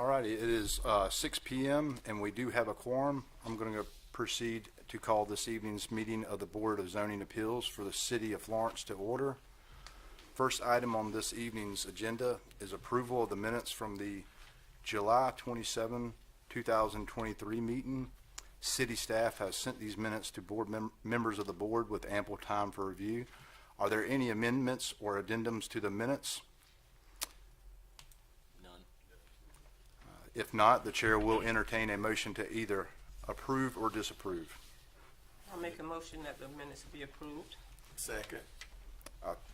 All righty, it is 6 p.m. and we do have a quorum. I'm going to proceed to call this evening's meeting of the Board of Zoning Appeals for the City of Florence to order. First item on this evening's agenda is approval of the minutes from the July 27, 2023 meeting. City staff has sent these minutes to members of the board with ample time for review. Are there any amendments or addendums to the minutes? If not, the chair will entertain a motion to either approve or disapprove. I'll make a motion that the minutes be approved. Second.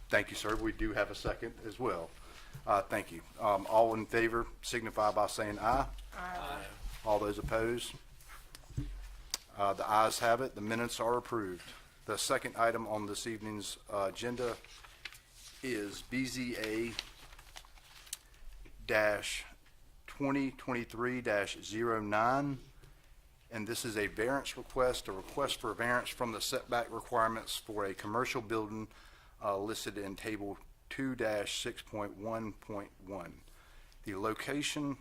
Thank you, sir. We do have a second as well. Thank you. All in favor signify by saying aye. Aye. All those opposed? The ayes have it. The minutes are approved. The second item on this evening's agenda is BZA 2023-09, and this is a variance request, a request for a variance from the setback requirements for a commercial building listed in Table 2-6.1.1. The location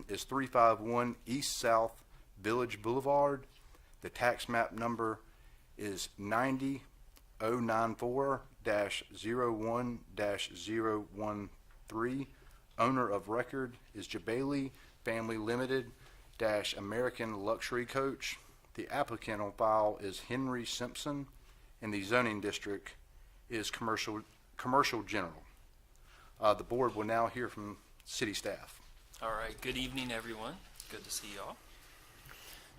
is 351 East South Village Boulevard. The tax map number is 90094-01-013. Owner of record is Jabali Family Limited - American Luxury Coach. The applicant on file is Henry Simpson, and the zoning district is commercial general. The board will now hear from city staff. All right, good evening, everyone. Good to see y'all.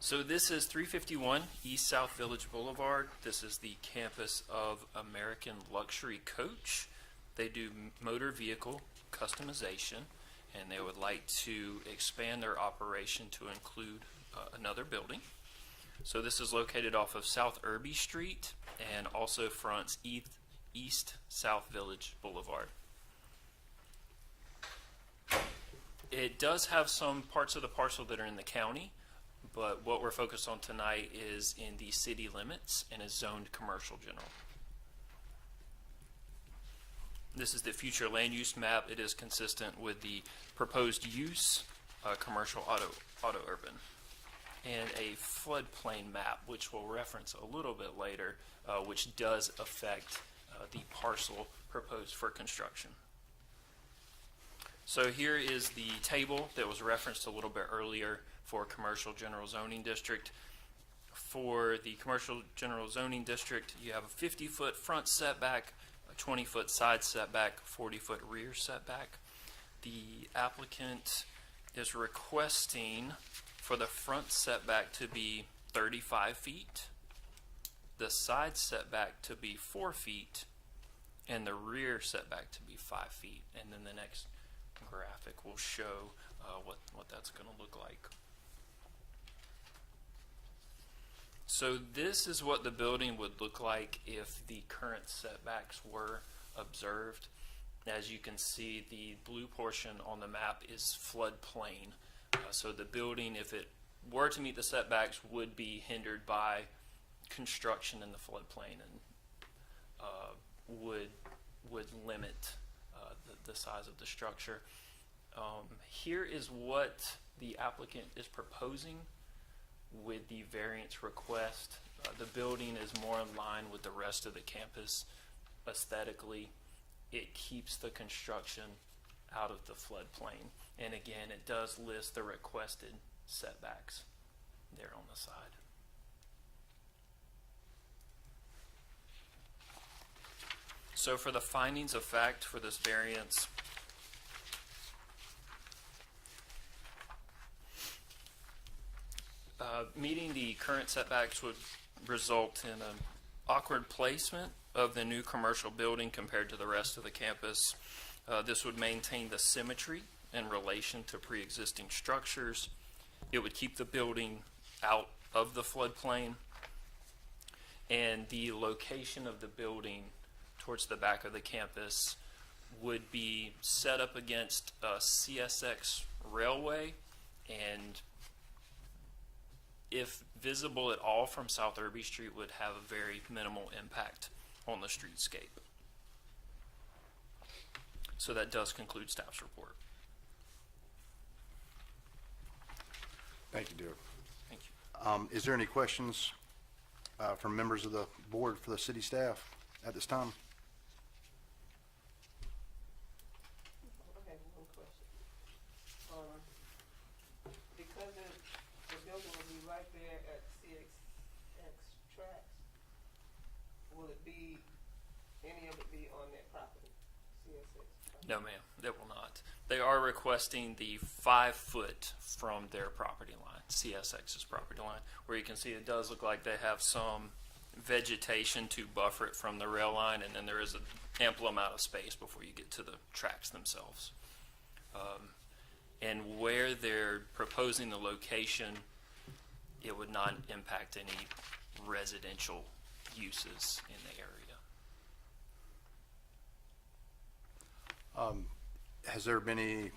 So this is 351 East South Village Boulevard. This is the campus of American Luxury Coach. They do motor vehicle customization, and they would like to expand their operation to include another building. So this is located off of South Irby Street and also fronts East South Village Boulevard. It does have some parts of the parcel that are in the county, but what we're focused on tonight is in the city limits and is zoned commercial general. This is the future land use map. It is consistent with the proposed use, commercial auto urban, and a floodplain map, which we'll reference a little bit later, which does affect the parcel proposed for construction. So here is the table that was referenced a little bit earlier for commercial general zoning district. For the commercial general zoning district, you have a 50-foot front setback, a 20-foot side setback, 40-foot rear setback. The applicant is requesting for the front setback to be 35 feet, the side setback to be 4 feet, and the rear setback to be 5 feet. And then the next graphic will show what that's going to look like. So this is what the building would look like if the current setbacks were observed. As you can see, the blue portion on the map is floodplain. So the building, if it were to meet the setbacks, would be hindered by construction in the floodplain and would limit the size of the structure. Here is what the applicant is proposing with the variance request. The building is more in line with the rest of the campus aesthetically. It keeps the construction out of the floodplain. And again, it does list the requested setbacks there on the side. So for the findings of fact for this variance, meeting the current setbacks would result in an awkward placement of the new commercial building compared to the rest of the campus. This would maintain the symmetry in relation to pre-existing structures. It would keep the building out of the floodplain, and the location of the building towards the back of the campus would be set up against a CSX railway, and if visible at all from South Irby Street, would have a very minimal impact on the streetscape. So that does conclude staff's report. Thank you, Derek. Thank you. Is there any questions from members of the board for the city staff at this time? I have one question. Because the building will be right there at CXX tracks, will it be, any of it be on their property, CSX? No, ma'am, that will not. They are requesting the 5 foot from their property line, CSX's property line, where you can see it does look like they have some vegetation to buffer it from the rail line, and then there is an ample amount of space before you get to the tracks themselves. And where they're proposing the location, it would not impact any residential uses in the area. Has there been any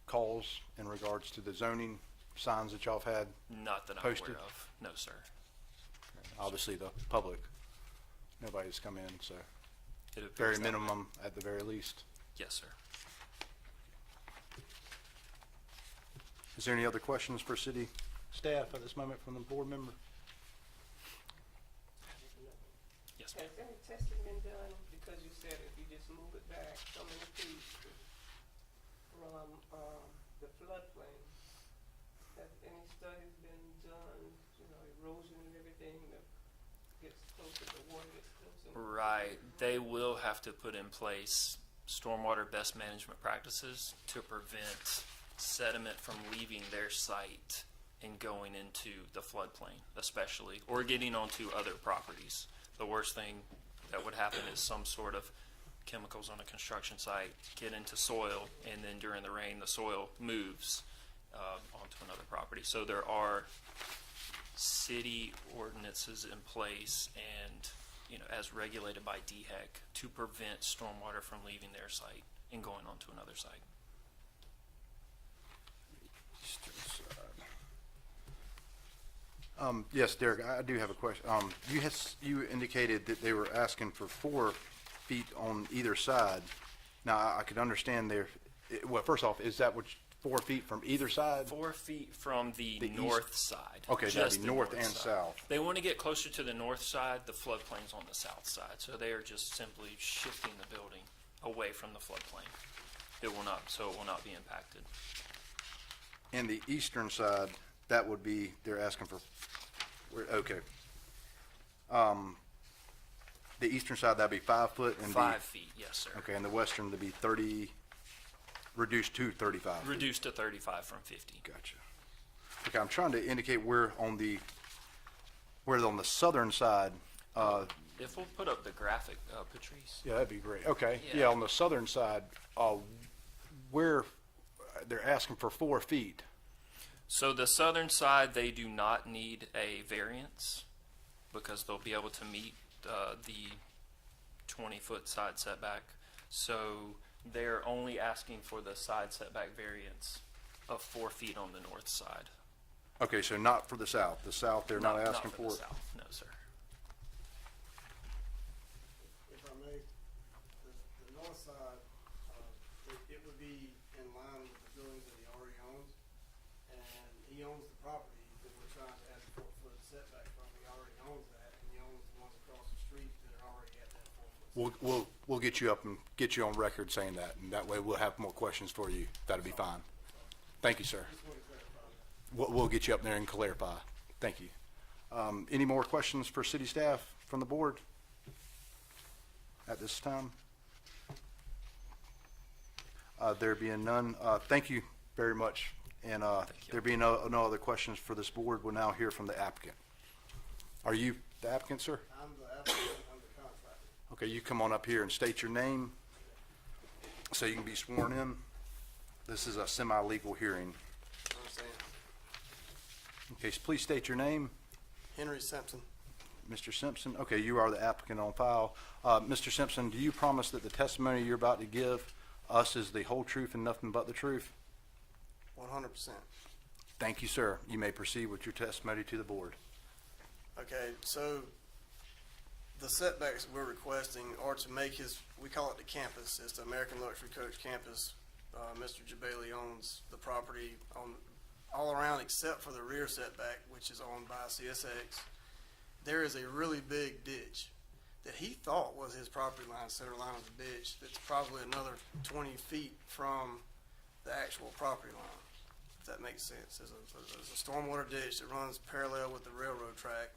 calls in regards to the zoning signs that y'all have had? Not that I'm Posted? aware of. No, sir. Obviously, the public, nobody's come in, so It appears very that way. minimum at the very least. Yes, sir. Is there any other questions for city staff at this moment from the board member? Yes, ma'am. Has any testing been done, because you said if you just move it back so many feet from, the floodplain, has any studies been done, erosion and everything that gets closer, the water gets closer? Right. They will have to put in place stormwater best management practices to prevent sediment from leaving their site and going into the floodplain, especially, or getting onto other properties. The worst thing that would happen is some sort of chemicals on a construction site get into soil, and then during the rain, the soil moves onto another property. So there are city ordinances in place and, as regulated by DHEC to prevent stormwater from leaving their site and going onto another site. Yes, Derek, I do have a question. You indicated that they were asking for 4 feet on either side. Now, I could understand well, first off, is that 4 feet from either side? 4 feet from the The east- north side. Okay, that'd just be the north and side. south. They want to get closer to the north side. The floodplain's on the south side, so they are just simply shifting the building away from the floodplain. It will not be impacted. And the eastern side, that would be, they're asking for, okay. The eastern side, that'd be 5 foot and 5 feet, yes, sir. okay, and the western would be 30, reduced to 35 feet. Reduced to 35 from 50. Gotcha. Okay, I'm trying to indicate where on the southern side, If we'll put up the graphic, Patrice. yeah, that'd be great. Okay, Yeah. yeah, on the southern side, where they're asking for 4 feet. So the southern side, they do not need a variance because they'll be able to meet the 20-foot side setback. So they're only asking for the side setback variance of 4 feet on the north side. Okay, so not for the south. The south, they're not asking for for the it. south, no, sir. If I may, the north side, it would be in line with the buildings that he already owns. And he owns the property that we're trying to add the 4-foot setback from. He already owns that, and he owns the ones across the street that are already at that 4-foot. We'll get you up and get you on record saying that, and that way we'll have more questions for you. That'll be fine. Thank you, sir. Just want to clarify that. We'll get you up there and clarify. Thank you. Any more questions for city staff from the board at this time? There being none, thank you very much. And you. there being no other questions for this board, we'll now hear from the applicant. Are you the applicant, sir? I'm the applicant, I'm the contractor. Okay, you come on up here and state your name so you can be sworn in. This is a semi-legal hearing. Understand? Okay, so please state your name. Henry Simpson. Mr. Simpson, okay, you are the applicant on file. Mr. Simpson, do you promise that the testimony you're about to give us is the whole truth and nothing but the truth? 100%. Thank you, sir. You may proceed with your testimony to the board. Okay, so the setbacks we're requesting are to make we call it the campus. It's the American Luxury Coach campus. Mr. Jabali owns the property all around except for the rear setback, which is owned by CSX, there is a really big ditch that he thought was his property line, center line of the ditch, that's probably another 20 feet from the actual property line, if that makes sense. There's a stormwater ditch that runs parallel with the railroad track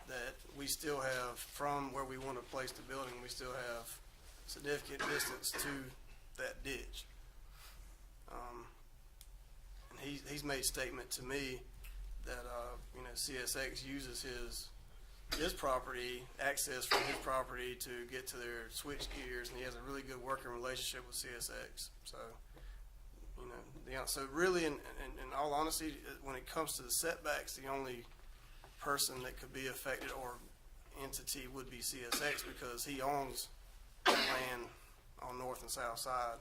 that we still have from where we want to place the building. We still have significant distance to that ditch. And he's made statement to me that CSX uses his property, access from his property to get to their switch gears, and he has a really good working relationship with CSX. So, so really, in all honesty, when it comes to the setbacks, the only person that could be affected or entity would be CSX, because he owns the land on north and south side,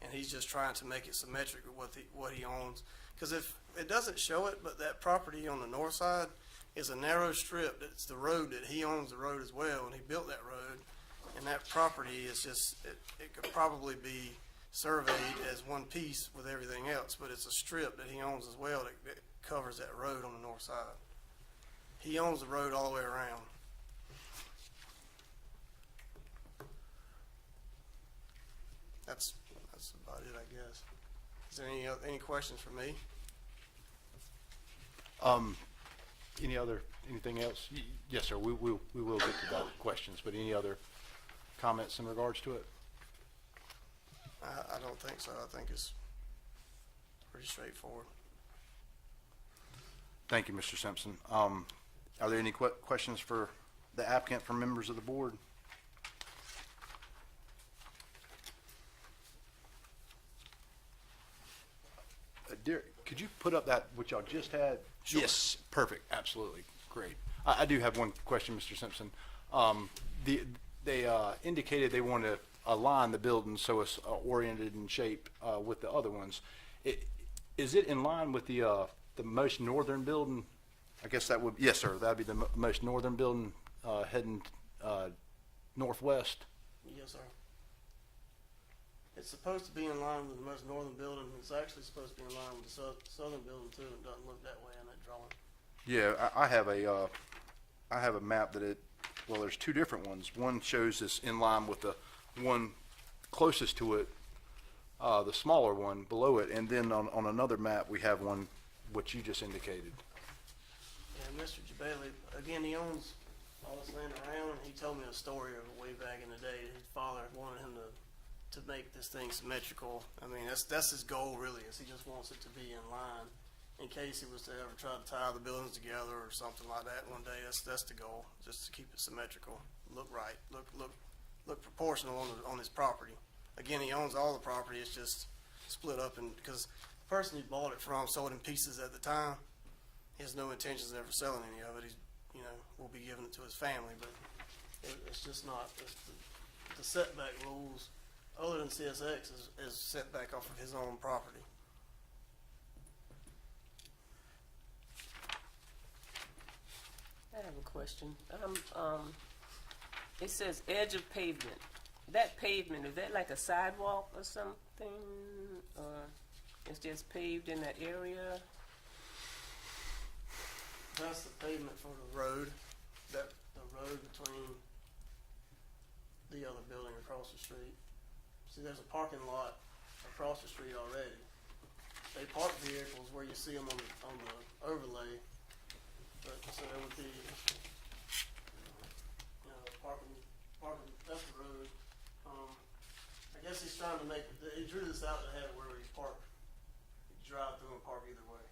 and he's just trying to make it symmetric with what he owns. Because if it doesn't show it, but that property on the north side is a narrow strip. That's the road that he owns the road as well, and he built that road. And that property is just, it could probably be surveyed as one piece with everything else, but it's a strip that he owns as well that covers that road on the north side. He owns the road all the way around. That's about it, I guess. Is there any questions for me? Anything else? Yes, sir. We will get to that questions, but any other comments in regards to it? I don't think so. I think it's pretty straightforward. Thank you, Mr. Simpson. Are there any questions for the applicant from members of the board? Derek, could you put up that, what y'all just had? Sure. Yes, perfect, absolutely, great. I do have one question, Mr. Simpson. They indicated they want to align the building so it's oriented in shape with the other ones. Is it in line with the most northern building? I guess that would, yes, sir, that'd be the most northern building heading northwest. Yes, sir. It's supposed to be in line with the most northern building. It's actually supposed to be in line with the southern building too. It doesn't look that way in that drawing. Yeah, I have a map that there's two different ones. One shows this in line with the one closest to it, the smaller one below it, and then on another map we have one which you just indicated. Yeah, Mr. Jabali, again, he owns all this land around, and he told me a story of way back in the day. His father wanted him to make this thing symmetrical. I mean, that's his goal really, is he just wants it to be in line in case he was to ever try to tie the buildings together or something like that one day. That's the goal, just to keep it symmetrical, look right, look proportional on his property. Again, he owns all the property. It's just split up, and because the person he bought it from sold in pieces at the time, he has no intentions of ever selling any of it. He's, will be giving it to his family, but it's just not. The setback rules, other than CSX, is set back off of his own property. I have a question. It says edge of pavement. That pavement, is that like a sidewalk or something? Or it's just paved in that area? That's the pavement for the road, the road between the other building across the street. See, there's a parking lot across the street already. They park vehicles where you see them on the overlay. But so there would be, parking. That's the road. I guess he's trying to make. He drew this out to have it where he's parked. You drive through and park either way.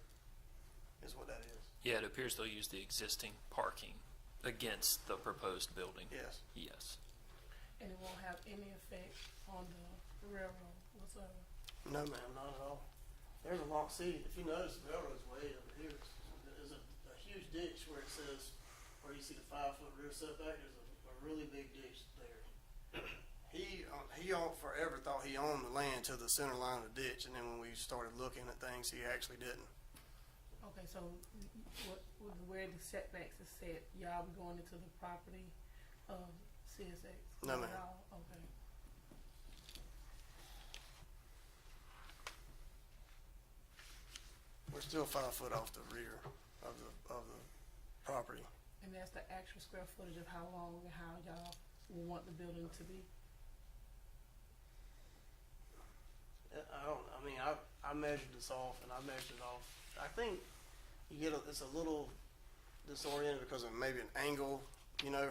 Is what that is. Yeah, it appears they'll use the existing parking against the proposed building. Yes. Yes. And it won't have any effect on the railroad whatsoever? No, ma'am, not at all. There's a long, see, if you notice, the railroad's way over here. There's a huge ditch where it says, where you see the 5-foot rear setback, there's a really big ditch there. He forever thought he owned the land to the center line of the ditch, and then when we started looking at things, he actually didn't. Okay, so where the setbacks is set, y'all be going into the property of CSX? No, ma'am. Okay. We're still 5 foot off the rear of the property. And that's the actual square footage of how long and how y'all will want the building to be? I measured this off, and I measured it off. I think it's a little disoriented because of maybe an angle,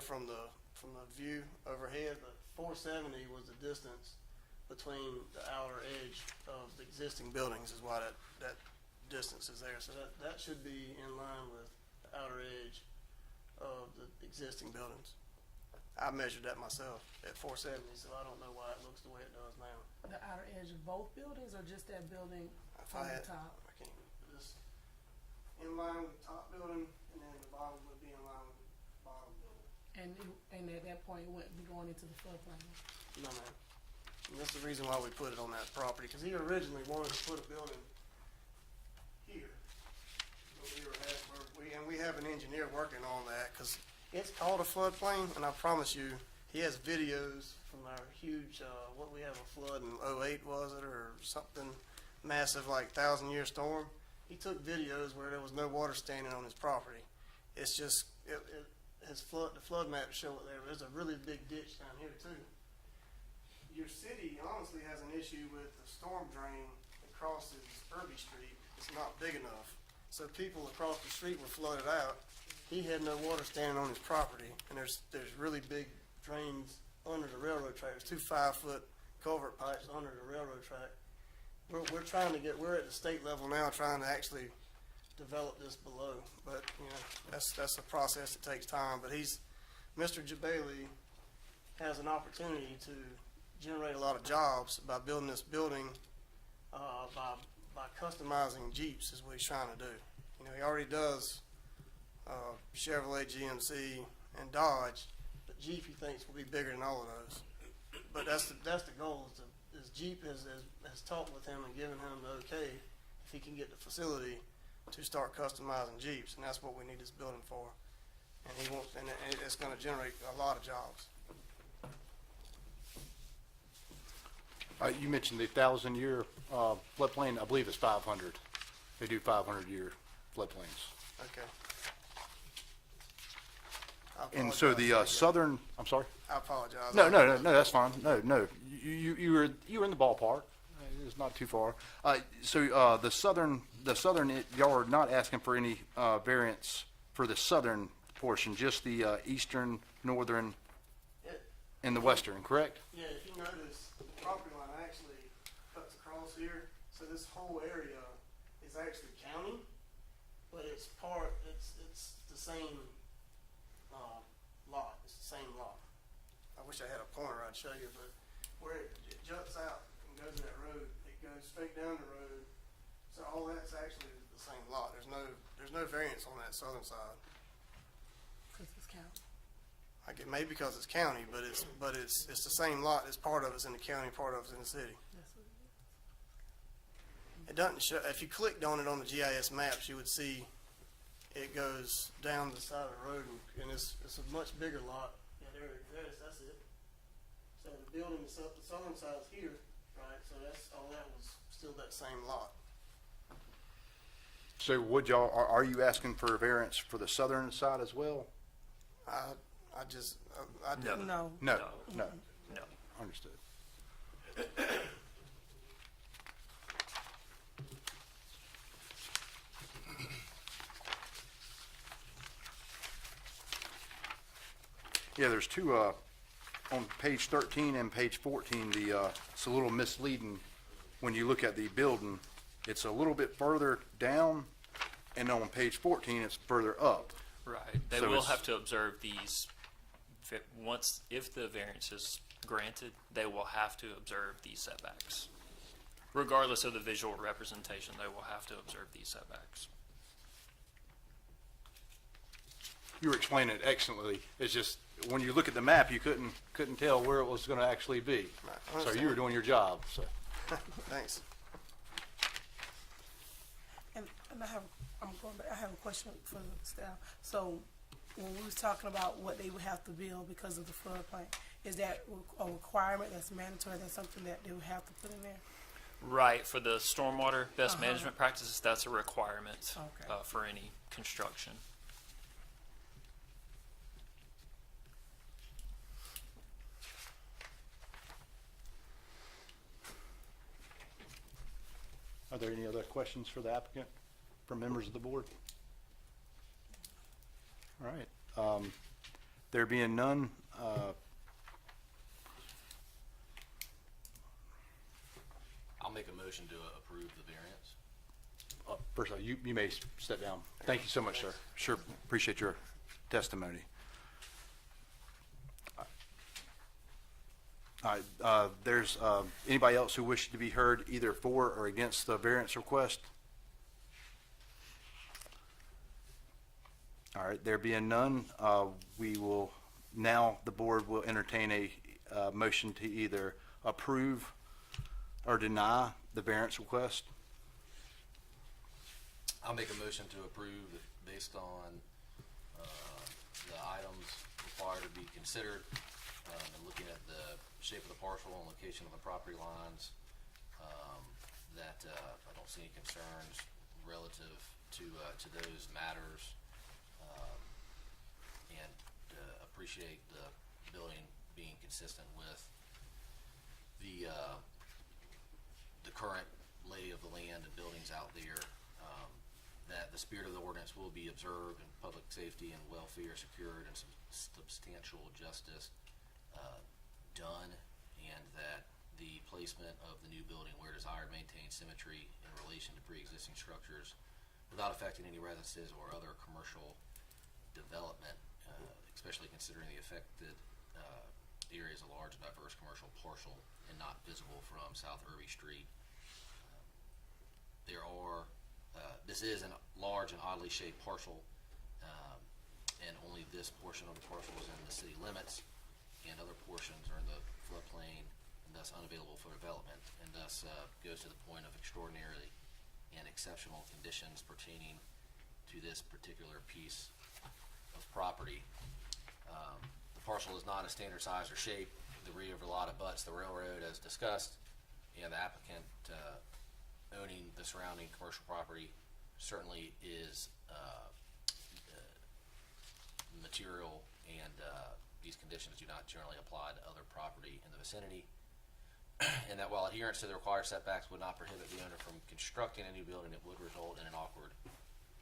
from the view overhead. But 470 was the distance between the outer edge of the existing buildings, is why that distance is there. So that should be in line with the outer edge of the existing buildings. I measured that myself at 470, so I don't know why it looks the way it does now. The outer edge of both buildings or just that building If from I the had, top? I can't. This in line with the top building, and then the bottom would be in line with the bottom building. And at that point, it wouldn't be going into the floodplain? No, ma'am. And that's the reason why we put it on that property, because he originally wanted to put a building here. But we have an engineer working on that, because it's called a floodplain, and I promise you, he has videos from our huge, what we have a flood in '08, was it, or something massive like 1,000-year storm. He took videos where there was no water standing on his property. It's just, the flood map show it there. There's a really big ditch down here too. Your city honestly has an issue with the storm drain that crosses Irby Street. It's not big enough. So people across the street were flooded out. He had no water standing on his property, and there's really big drains under the railroad track. There's 2 5-foot culvert pipes under the railroad track. We're at the state level now trying to actually develop this below, but that's a process that takes time. But Mr. Jabali has an opportunity to generate a lot of jobs by building this building, by customizing Jeeps is what he's trying to do. He already does Chevrolet, GMC, and Dodge, but Jeep he thinks will be bigger than all of those. But that's the goal. Is Jeep has talked with him and given him the okay if he can get the facility to start customizing Jeeps, and that's what we need this building for. And it's going to generate a lot of jobs. You mentioned the 1,000-year floodplain. I believe it's 500. They do 500-year floodplains. Okay. And so the southern, I'm sorry? I apologize. No, that's fine. No. You were in the ballpark. It's not too far. So the southern, y'all are not asking for any variance for the southern portion, just the eastern, northern, and the western, correct? Yeah, if you notice, the property line actually cuts across here, so this whole area is actually county, but it's the same lot. It's the same lot. I wish I had a pointer I'd show you, but where it juts out and goes in that road, it goes straight down the road. So all that's actually the same lot. There's no variance on that southern side. Because it's county. Maybe because it's county, but it's the same lot. It's part of it's in the county, part of it's in the city. That's what it is. It doesn't show. If you clicked on it on the GIS maps, you would see it goes down the side of the road, and it's a much bigger lot. Yeah, there it is. That's it. So the building, the southern side's here, right? So that's all. That was still that same lot. So are you asking for a variance for the southern side as well? I didn't. No. No. No. Understood. Yeah, there's two, on page 13 and page 14, it's a little misleading when you look at the building. It's a little bit further down, and on page 14, it's further up. Right. They So will it's- have to observe these, if the variance is granted, they will have to observe these setbacks. Regardless of the visual representation, they will have to observe these setbacks. You were explaining it excellently. It's just, when you look at the map, you couldn't tell where it was going to actually be. Right. I So you understand. were doing your job, so. Thanks. And I have a question for the staff. So when we was talking about what they would have to build because of the floodplain, is that a requirement that's mandatory? That's something that they would have to put in there? Right, for the stormwater best management practices, that's a requirement Okay. for any construction. Are there any other questions for the applicant from members of the board? All right. There being none, I'll make a motion to approve the variance. first of all, you may step down. Thank you so much, sir. Sure, appreciate your testimony. All right, there's anybody else who wishes to be heard either for or against the variance request? All right, there being none, we will, now the board will entertain a motion to either approve or deny the variance request. I'll make a motion to approve based on the items required to be considered, and looking at the shape of the parcel and location of the property lines, that I don't see any concerns relative to those matters, and appreciate the building being consistent with the current lay of the land and buildings out there, that the spirit of the ordinance will be observed and public safety and welfare secured and some substantial justice done, and that the placement of the new building where desired maintains symmetry in relation to pre-existing structures without affecting any residences or other commercial development, especially considering the affected area is a large diverse commercial parcel and not visible from South Irby Street. This is a large and oddly shaped parcel, and only this portion of the parcel is in the city limits, and other portions are in the floodplain and thus unavailable for development, and thus goes to the point of extraordinary and exceptional conditions pertaining to this particular piece of property. The parcel is not a standard size or shape. The rear of the lot abuts the railroad as discussed, and the applicant owning the surrounding commercial property certainly is material, and these conditions do not generally apply to other property in the vicinity, and that while adherence to the required setbacks would not prohibit the owner from constructing a new building, it would result in an awkward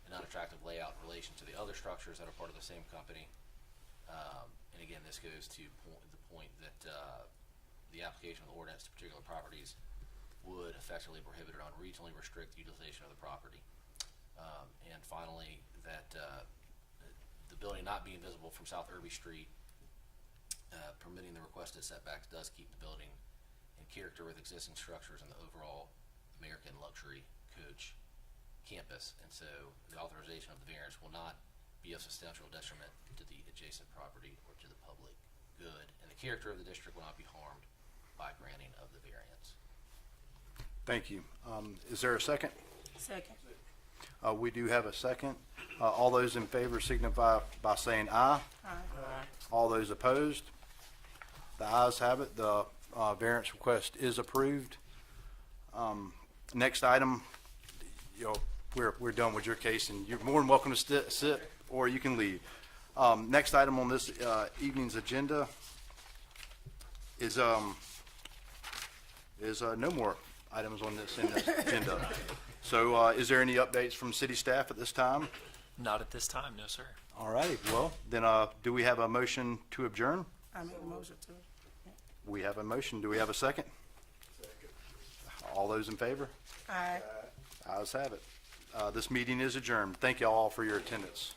and unattractive layout in relation to the other structures that are part of the same company. And again, this goes to the point that the application of the ordinance to particular properties would effectively prohibit or unreasonably restrict the utilization of the property. And finally, that the building not being visible from South Irby Street, permitting the requested setbacks, does keep the building in character with existing structures and the overall American luxury coach campus. And so the authorization of the variance will not be of substantial detriment to the adjacent property or to the public good, and the character of the district will not be harmed by granting of the variance. Thank you. Is there a second? Second. We do have a second. All those in favor signify by saying aye. Aye. All those opposed? The ayes have it. The variance request is approved. Next item, we're done with your case, and you're more than welcome to sit, or you can leave. Next item on this evening's agenda is no more items on this agenda. So is there any updates from city staff at this time? Not at this time, no, sir. All righty, well, then do we have a motion to adjourn? I make a motion to. We have a motion. Do we have a second? Second. All those in favor? Aye. Ayes have it. This meeting is adjourned. Thank you all for your attendance.